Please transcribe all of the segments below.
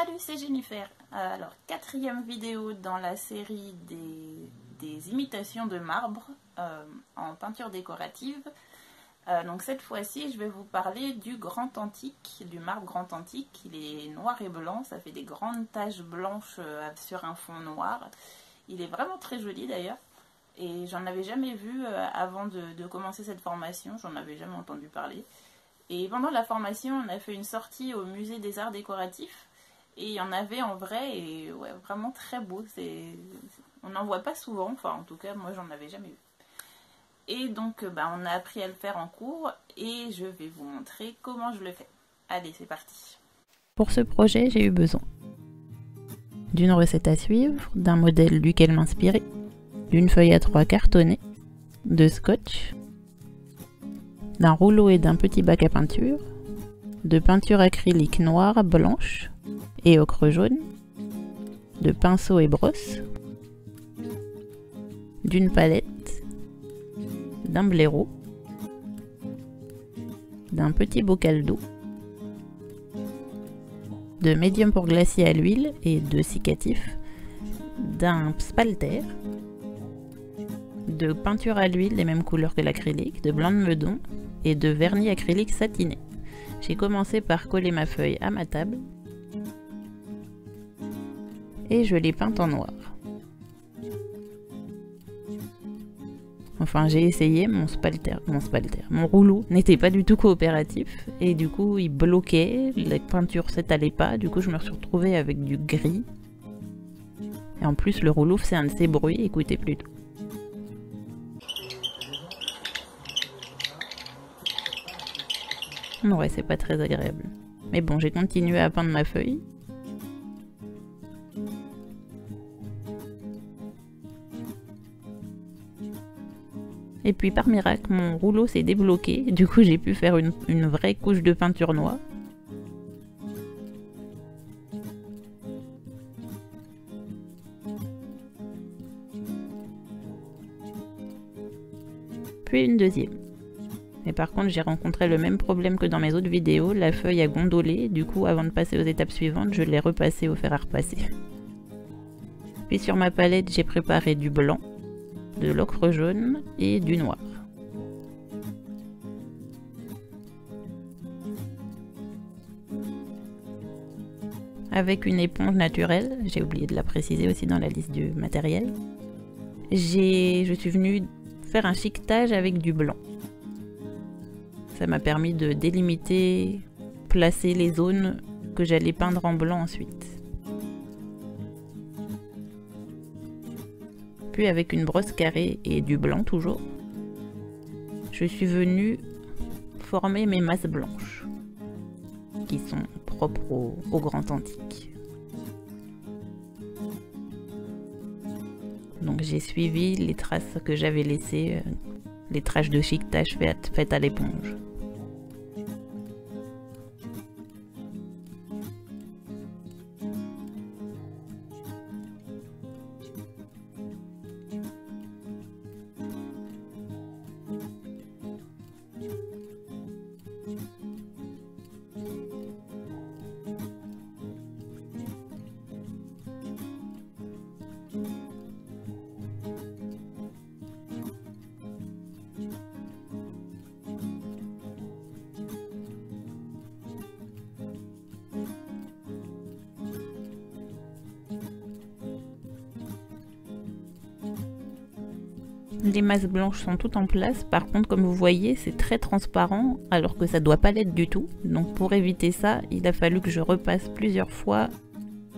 Salut, c'est Jennifer. Alors, quatrième vidéo dans la série des imitations de marbre en peinture décorative. Donc cette fois-ci, je vais vous parler du grand antique, du marbre grand antique. Il est noir et blanc, ça fait des grandes taches blanches sur un fond noir. Il est vraiment très joli d'ailleurs. Et j'en avais jamais vu avant de commencer cette formation, j'en avais jamais entendu parler. Et pendant la formation, on a fait une sortie au musée des arts décoratifs. Et il y en avait en vrai, et ouais, vraiment très beau. On n'en voit pas souvent, enfin en tout cas, moi j'en avais jamais vu. Et donc, on a appris à le faire en cours, et je vais vous montrer comment je le fais. Allez, c'est parti. Pour ce projet, j'ai eu besoin d'une recette à suivre, d'un modèle duquel m'inspirer, d'une feuille A3 cartonnée, de scotch, d'un rouleau et d'un petit bac à peinture, de peinture acrylique noire, blanche et ocre jaune, de pinceau et brosse, d'une palette, d'un blaireau, d'un petit bocal d'eau, de médium pour glacier à l'huile et de cicatif, d'un spalter, de peinture à l'huile des mêmes couleurs que l'acrylique, de blanc de meudon et de vernis acrylique satiné. J'ai commencé par coller ma feuille à ma table et je l'ai peinte en noir. Enfin, j'ai essayé, mon rouleau n'était pas du tout coopératif et du coup il bloquait, la peinture s'étalait pas, du coup je me suis retrouvée avec du gris. Et en plus le rouleau c'est un de ces bruits, écoutez plutôt. Ouais, c'est pas très agréable. Mais bon, j'ai continué à peindre ma feuille. Et puis par miracle, mon rouleau s'est débloqué. Du coup, j'ai pu faire une vraie couche de peinture noire. Puis une deuxième. Mais par contre, j'ai rencontré le même problème que dans mes autres vidéos, la feuille a gondolé, du coup avant de passer aux étapes suivantes, je l'ai repassée au fer à repasser. Puis sur ma palette, j'ai préparé du blanc, de l'ocre jaune et du noir. Avec une éponge naturelle, j'ai oublié de la préciser aussi dans la liste du matériel, je suis venue faire un chiquetage avec du blanc. Ça m'a permis de délimiter, placer les zones que j'allais peindre en blanc ensuite. Puis avec une brosse carrée et du blanc toujours, je suis venue former mes masses blanches, qui sont propres au grand antique. Donc j'ai suivi les traces que j'avais laissées, les traces de chiquetage faites à l'éponge. Les masses blanches sont toutes en place, par contre comme vous voyez c'est très transparent alors que ça doit pas l'être du tout. Donc pour éviter ça, il a fallu que je repasse plusieurs fois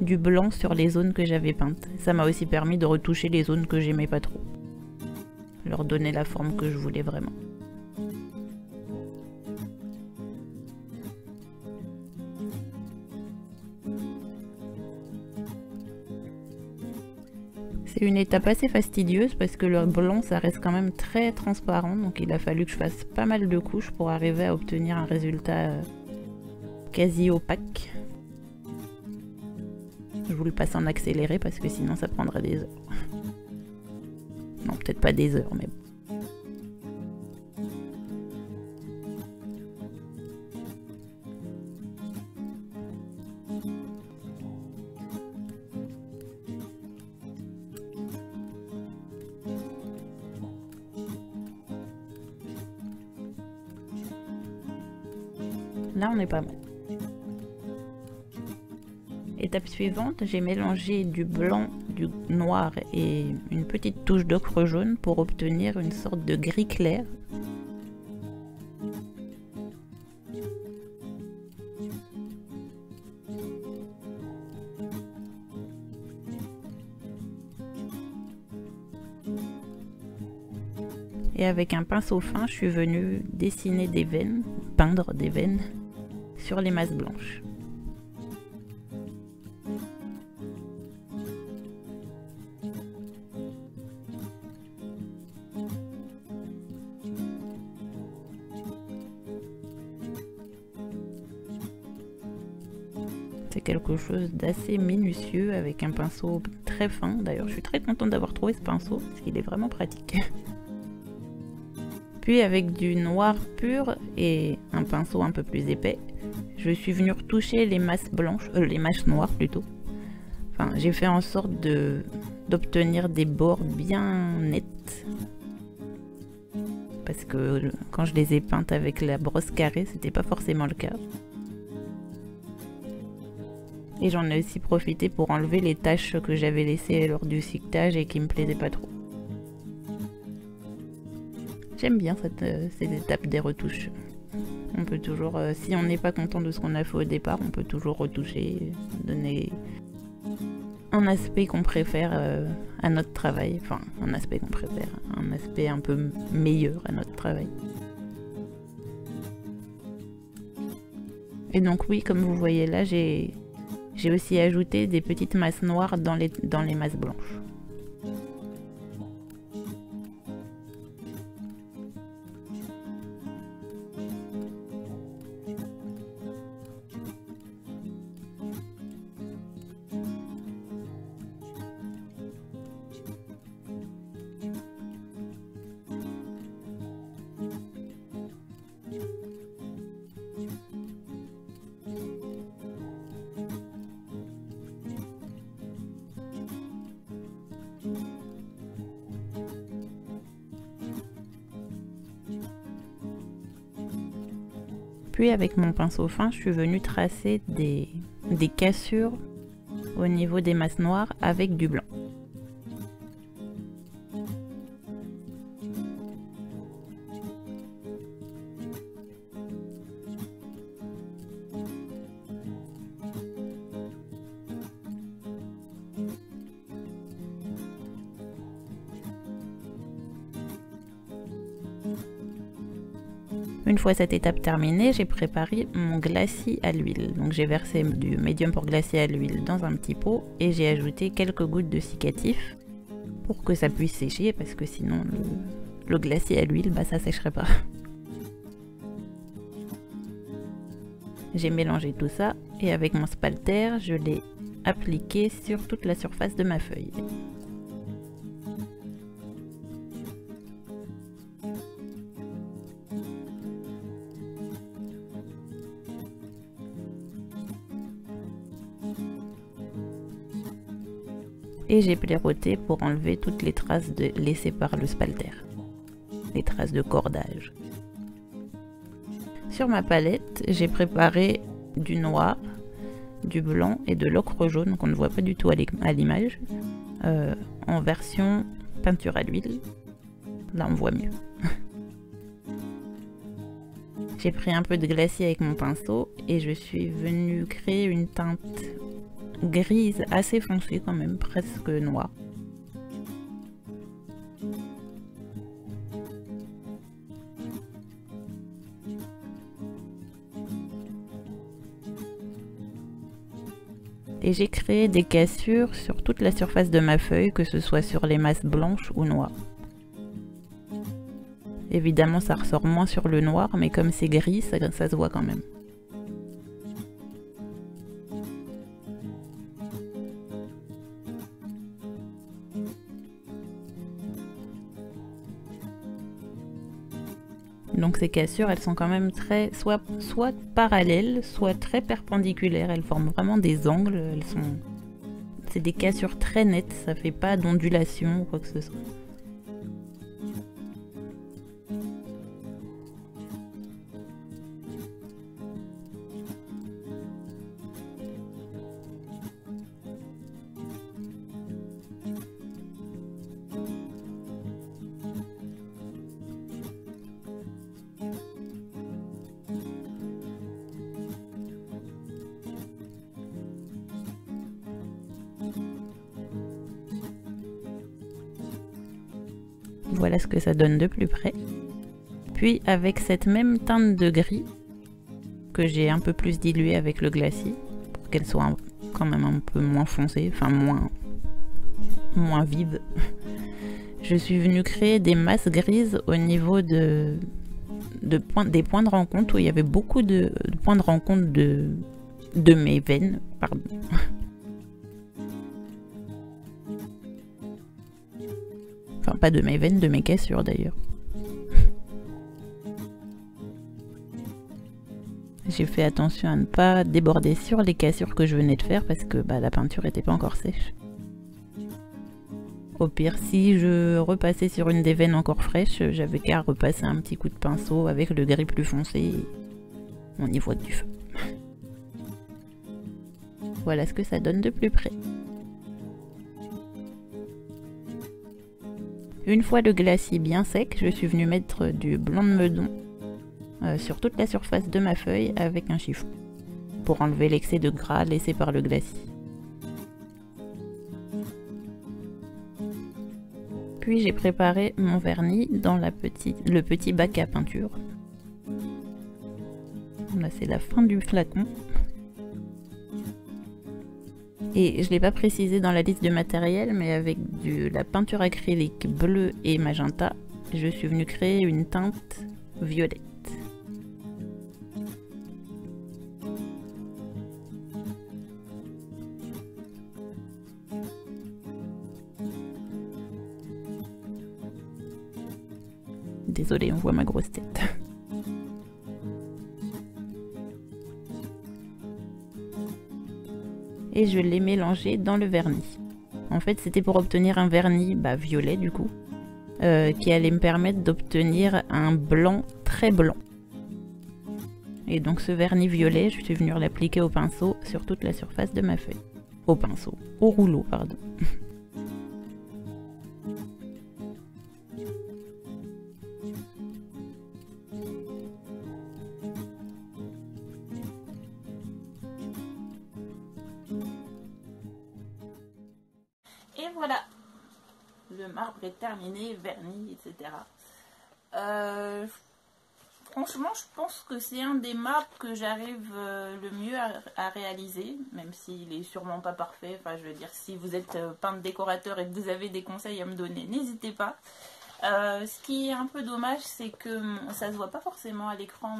du blanc sur les zones que j'avais peintes. Ça m'a aussi permis de retoucher les zones que j'aimais pas trop, leur donner la forme que je voulais vraiment. C'est une étape assez fastidieuse parce que le blanc ça reste quand même très transparent, donc il a fallu que je fasse pas mal de couches pour arriver à obtenir un résultat quasi opaque. Je vous le passe en accéléré parce que sinon ça prendrait des heures. Non, peut-être pas des heures, mais bon. Là on est pas mal. Étape suivante, j'ai mélangé du blanc, du noir et une petite touche d'ocre jaune pour obtenir une sorte de gris clair. Et avec un pinceau fin, je suis venue dessiner des veines, peindre des veines sur les masses blanches. C'est quelque chose d'assez minutieux avec un pinceau très fin. D'ailleurs, je suis très contente d'avoir trouvé ce pinceau parce qu'il est vraiment pratique. Puis avec du noir pur et un pinceau un peu plus épais, je suis venue retoucher les masses blanches, les masses noires plutôt. Enfin, j'ai fait en sorte d'obtenir des bords bien nets. Parce que quand je les ai peintes avec la brosse carrée, c'était pas forcément le cas. Et j'en ai aussi profité pour enlever les taches que j'avais laissées lors du sculptage et qui me plaisaient pas trop. J'aime bien cette étape des retouches. On peut toujours, si on n'est pas content de ce qu'on a fait au départ, on peut toujours retoucher, donner un aspect qu'on préfère à notre travail. Enfin, un aspect qu'on préfère, un aspect un peu meilleur à notre travail. Et donc oui, comme vous voyez là, j'ai aussi ajouté des petites masses noires dans les masses blanches. Puis avec mon pinceau fin, je suis venue tracer des cassures au niveau des masses noires avec du blanc. Une fois cette étape terminée, j'ai préparé mon glacis à l'huile. Donc j'ai versé du médium pour glacier à l'huile dans un petit pot et j'ai ajouté quelques gouttes de cicatif pour que ça puisse sécher parce que sinon le glacier à l'huile, bah, ça sécherait pas. J'ai mélangé tout ça et avec mon spalter, je l'ai appliqué sur toute la surface de ma feuille. Et j'ai pléroté pour enlever toutes les traces laissées par le spalter, les traces de cordage. Sur ma palette, j'ai préparé du noir, du blanc et de l'ocre jaune qu'on ne voit pas du tout à l'image, en version peinture à l'huile. Là on voit mieux. J'ai pris un peu de glacier avec mon pinceau et je suis venue créer une teinte grise assez foncée quand même, presque noire. Et j'ai créé des cassures sur toute la surface de ma feuille, que ce soit sur les masses blanches ou noires. Évidemment ça ressort moins sur le noir, mais comme c'est gris, ça se voit quand même. Donc ces cassures, elles sont quand même soit parallèles, soit très perpendiculaires. Elles forment vraiment des angles. C'est des cassures très nettes, ça fait pas d'ondulation ou quoi que ce soit. Voilà ce que ça donne de plus près. Puis avec cette même teinte de gris que j'ai un peu plus diluée avec le glacis pour qu'elle soit quand même un peu moins foncée, enfin moins vive. Je suis venue créer des masses grises au niveau des points de rencontre où il y avait beaucoup de points de rencontre de mes veines, pardon. Enfin pas de mes veines, de mes cassures d'ailleurs. J'ai fait attention à ne pas déborder sur les cassures que je venais de faire parce que la peinture n'était pas encore sèche. Au pire, si je repassais sur une des veines encore fraîche, j'avais qu'à repasser un petit coup de pinceau avec le gris plus foncé et on y voit du feu. Voilà ce que ça donne de plus près. Une fois le glacis bien sec, je suis venue mettre du blanc de meudon sur toute la surface de ma feuille avec un chiffon pour enlever l'excès de gras laissé par le glacis. Puis j'ai préparé mon vernis dans le petit bac à peinture. Là c'est la fin du flacon. Et je ne l'ai pas précisé dans la liste de matériel, mais avec la peinture acrylique bleue et magenta, je suis venue créer une teinte violette. Désolée, on voit ma grosse tête. Et je l'ai mélangé dans le vernis. En fait, c'était pour obtenir un vernis violet du coup, qui allait me permettre d'obtenir un blanc très blanc. Et donc ce vernis violet, je suis venue l'appliquer au pinceau sur toute la surface de ma feuille. Au rouleau, pardon. Et voilà, le marbre est terminé, verni, etc. Franchement, je pense que c'est un des marbres que j'arrive le mieux à réaliser, même s'il est sûrement pas parfait. Enfin, je veux dire, si vous êtes peintre décorateur et que vous avez des conseils à me donner, n'hésitez pas. Ce qui est un peu dommage, c'est que ça se voit pas forcément à l'écran,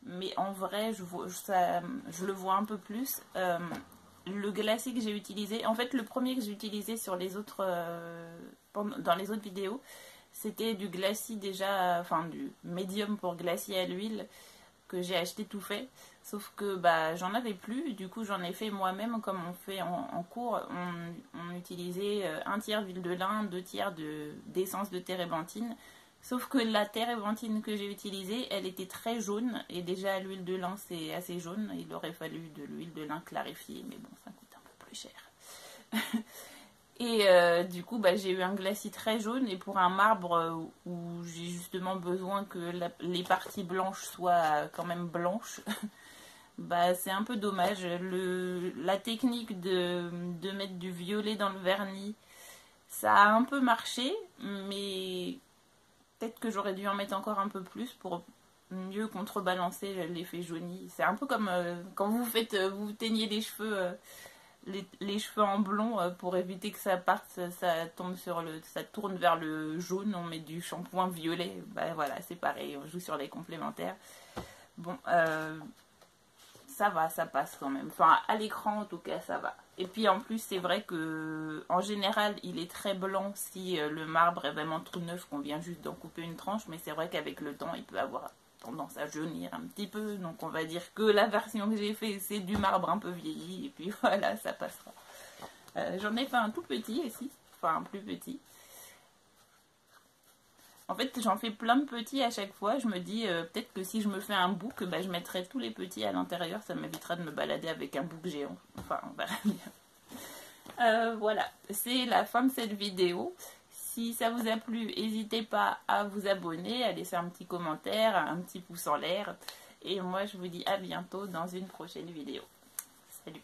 mais en vrai, je le vois un peu plus. Le glacis que j'ai utilisé, en fait le premier que j'ai utilisé sur les autres, dans les autres vidéos, c'était du glacis déjà, enfin du médium pour glacis à l'huile que j'ai acheté tout fait. Sauf que j'en avais plus, du coup j'en ai fait moi-même comme on fait en cours. On utilisait un tiers d'huile de lin, 2 tiers d'essence de térébenthine. Sauf que la térébenthine que j'ai utilisée, elle était très jaune. Et déjà l'huile de lin c'est assez jaune. Il aurait fallu de l'huile de lin clarifiée. Mais bon, ça coûte un peu plus cher. Et du coup j'ai eu un glacis très jaune. Et pour un marbre où j'ai justement besoin que les parties blanches soient quand même blanches, c'est un peu dommage. La technique de mettre du violet dans le vernis, ça a un peu marché. Mais peut-être que j'aurais dû en mettre encore un peu plus pour mieux contrebalancer l'effet jauni. C'est un peu comme quand vous teignez les cheveux, les cheveux en blond pour éviter que ça parte, ça tourne vers le jaune. On met du shampoing violet. Voilà, c'est pareil, on joue sur les complémentaires. Bon, ça va, ça passe quand même. Enfin, à l'écran en tout cas, ça va. Et puis en plus, c'est vrai que en général, il est très blanc si le marbre est vraiment tout neuf, qu'on vient juste d'en couper une tranche. Mais c'est vrai qu'avec le temps, il peut avoir tendance à jaunir un petit peu. Donc on va dire que la version que j'ai fait, c'est du marbre un peu vieilli. Et puis voilà, ça passera. J'en ai fait un tout petit ici, enfin un plus petit. En fait, j'en fais plein de petits à chaque fois. Je me dis, peut-être que si je me fais un bouc, je mettrai tous les petits à l'intérieur. Ça m'évitera de me balader avec un bouc géant. Enfin, on verra bien. Voilà, c'est la fin de cette vidéo. Si ça vous a plu, n'hésitez pas à vous abonner, à laisser un petit commentaire, un petit pouce en l'air. Et moi, je vous dis à bientôt dans une prochaine vidéo. Salut!